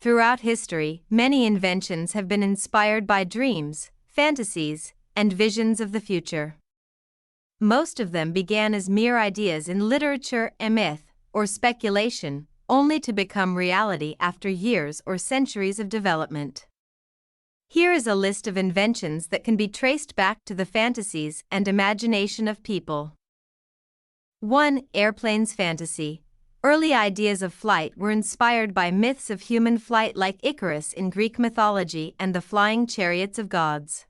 Throughout history, many inventions have been inspired by dreams, fantasies, and visions of the future. Most of them began as mere ideas in literature and myth, or speculation, only to become reality after years or centuries of development. Here is a list of inventions that can be traced back to the fantasies and imagination of people. 1. Airplanes fantasy. Early ideas of flight were inspired by myths of human flight like Icarus in Greek mythology and the flying chariots of gods.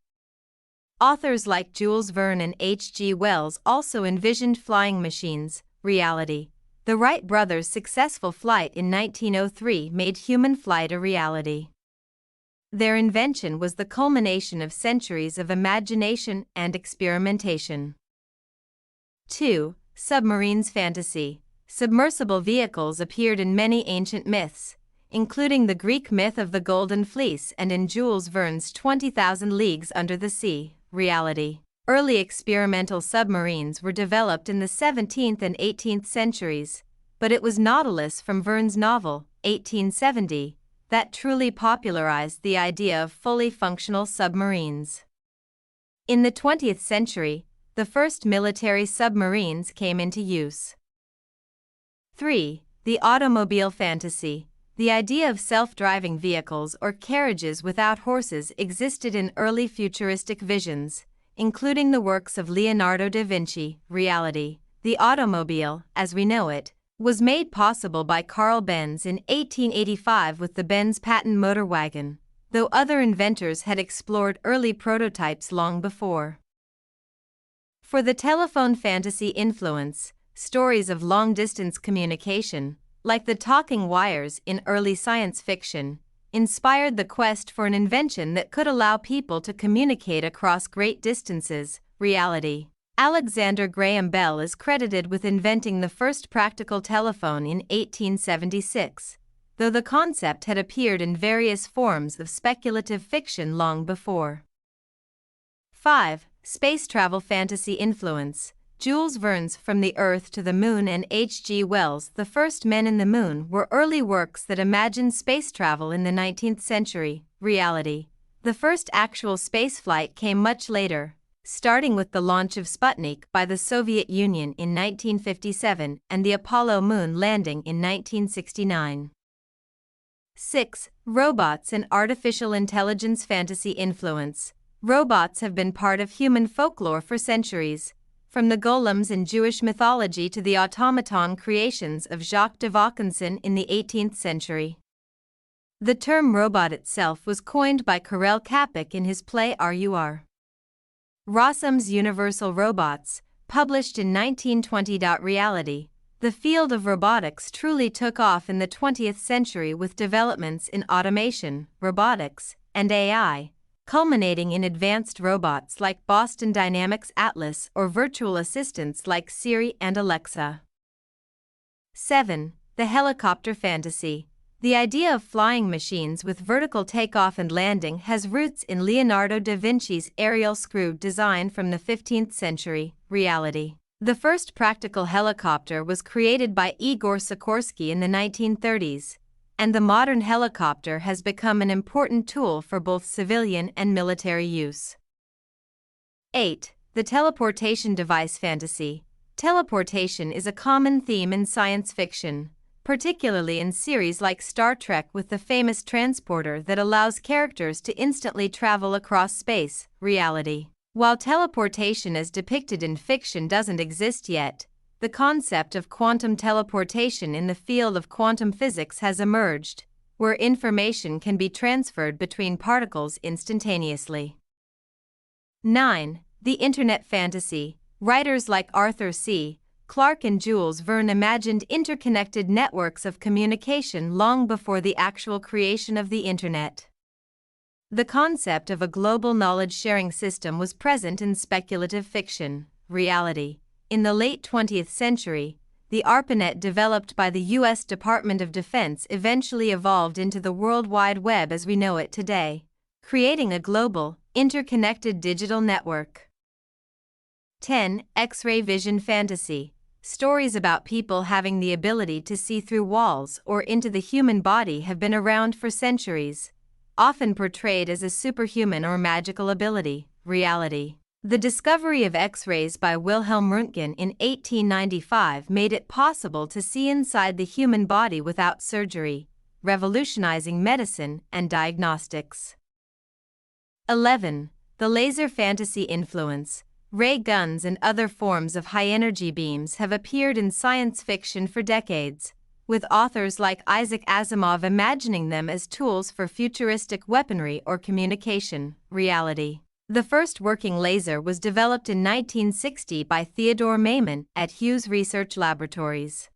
Authors like Jules Verne and H.G. Wells also envisioned flying machines, reality. The Wright brothers' successful flight in 1903 made human flight a reality. Their invention was the culmination of centuries of imagination and experimentation. 2. Submarines fantasy. Submersible vehicles appeared in many ancient myths, including the Greek myth of the Golden Fleece and in Jules Verne's 20,000 Leagues Under the Sea, reality. Early experimental submarines were developed in the 17th and 18th centuries, but it was Nautilus from Verne's novel, 1870, that truly popularized the idea of fully functional submarines. In the 20th century, the first military submarines came into use. 3. The automobile fantasy. The idea of self-driving vehicles or carriages without horses existed in early futuristic visions, including the works of Leonardo da Vinci, reality. The automobile, as we know it, was made possible by Carl Benz in 1885 with the Benz patent motor wagon, though other inventors had explored early prototypes long before. For the telephone fantasy influence, stories of long-distance communication, like the talking wires in early science fiction, inspired the quest for an invention that could allow people to communicate across great distances, reality. Alexander Graham Bell is credited with inventing the first practical telephone in 1876, though the concept had appeared in various forms of speculative fiction long before. 5. Space travel fantasy influence. Jules Verne's From the Earth to the Moon and H.G. Wells' The First Men in the Moon were early works that imagined space travel in the 19th century, reality. The first actual spaceflight came much later, starting with the launch of Sputnik by the Soviet Union in 1957 and the Apollo moon landing in 1969. 6. Robots and artificial intelligence fantasy influence. Robots have been part of human folklore for centuries, from the golems in Jewish mythology to the automaton creations of Jacques de Vaucanson in the 18th century. The term robot itself was coined by Karel Čapek in his play R.U.R. Rossum's Universal Robots, published in 1920. Reality. The field of robotics truly took off in the 20th century with developments in automation, robotics, and AI, culminating in advanced robots like Boston Dynamics Atlas or virtual assistants like Siri and Alexa. 7. The helicopter fantasy. The idea of flying machines with vertical takeoff and landing has roots in Leonardo da Vinci's aerial screw design from the 15th century, reality. The first practical helicopter was created by Igor Sikorsky in the 1930s, and the modern helicopter has become an important tool for both civilian and military use. 8. The teleportation device fantasy. Teleportation is a common theme in science fiction, particularly in series like Star Trek with the famous transporter that allows characters to instantly travel across space, reality. While teleportation as depicted in fiction doesn't exist yet, the concept of quantum teleportation in the field of quantum physics has emerged, where information can be transferred between particles instantaneously. 9. The Internet fantasy. Writers like Arthur C. Clarke and Jules Verne imagined interconnected networks of communication long before the actual creation of the Internet. The concept of a global knowledge-sharing system was present in speculative fiction, reality. In the late 20th century, the ARPANET developed by the U.S. Department of Defense eventually evolved into the World Wide Web as we know it today, creating a global, interconnected digital network. 10. X-ray vision fantasy. Stories about people having the ability to see through walls or into the human body have been around for centuries, often portrayed as a superhuman or magical ability, reality. The discovery of X-rays by Wilhelm Röntgen in 1895 made it possible to see inside the human body without surgery, revolutionizing medicine and diagnostics. 11. The laser fantasy influence. Ray guns and other forms of high-energy beams have appeared in science fiction for decades, with authors like Isaac Asimov imagining them as tools for futuristic weaponry or communication, reality. The first working laser was developed in 1960 by Theodore Maiman at Hughes Research Laboratories.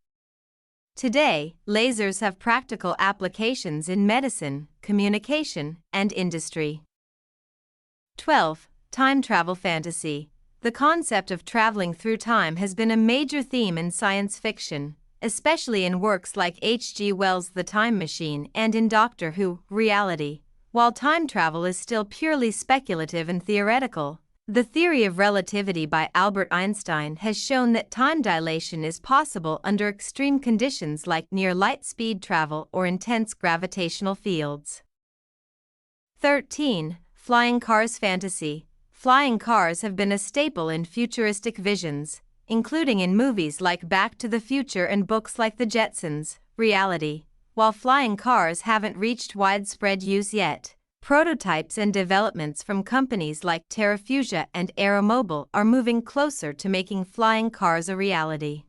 Today, lasers have practical applications in medicine, communication, and industry. 12. Time travel fantasy. The concept of traveling through time has been a major theme in science fiction, especially in works like H.G. Wells' The Time Machine and in Doctor Who, reality. While time travel is still purely speculative and theoretical, the theory of relativity by Albert Einstein has shown that time dilation is possible under extreme conditions like near light speed travel or intense gravitational fields. 13. Flying cars fantasy. Flying cars have been a staple in futuristic visions, including in movies like Back to the Future and books like The Jetsons, reality. While flying cars haven't reached widespread use yet, prototypes and developments from companies like Terrafugia and Aeromobile are moving closer to making flying cars a reality.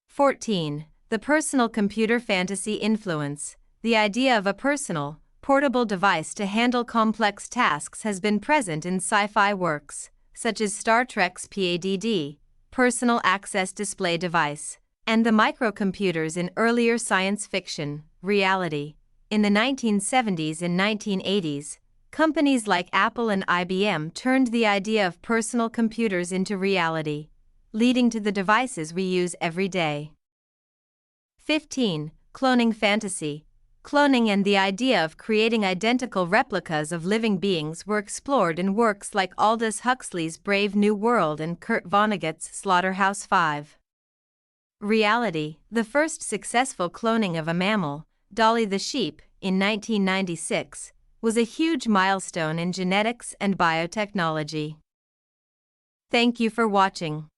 14. The personal computer fantasy influence. The idea of a personal, portable device to handle complex tasks has been present in sci-fi works, such as Star Trek's PADD, Personal Access Display Device, and the microcomputers in earlier science fiction, reality. In the 1970s and 1980s, companies like Apple and IBM turned the idea of personal computers into reality, leading to the devices we use every day. 15. Cloning fantasy. Cloning and the idea of creating identical replicas of living beings were explored in works like Aldous Huxley's Brave New World and Kurt Vonnegut's Slaughterhouse-Five. Reality. The first successful cloning of a mammal, Dolly the sheep, in 1996, was a huge milestone in genetics and biotechnology. Thank you for watching.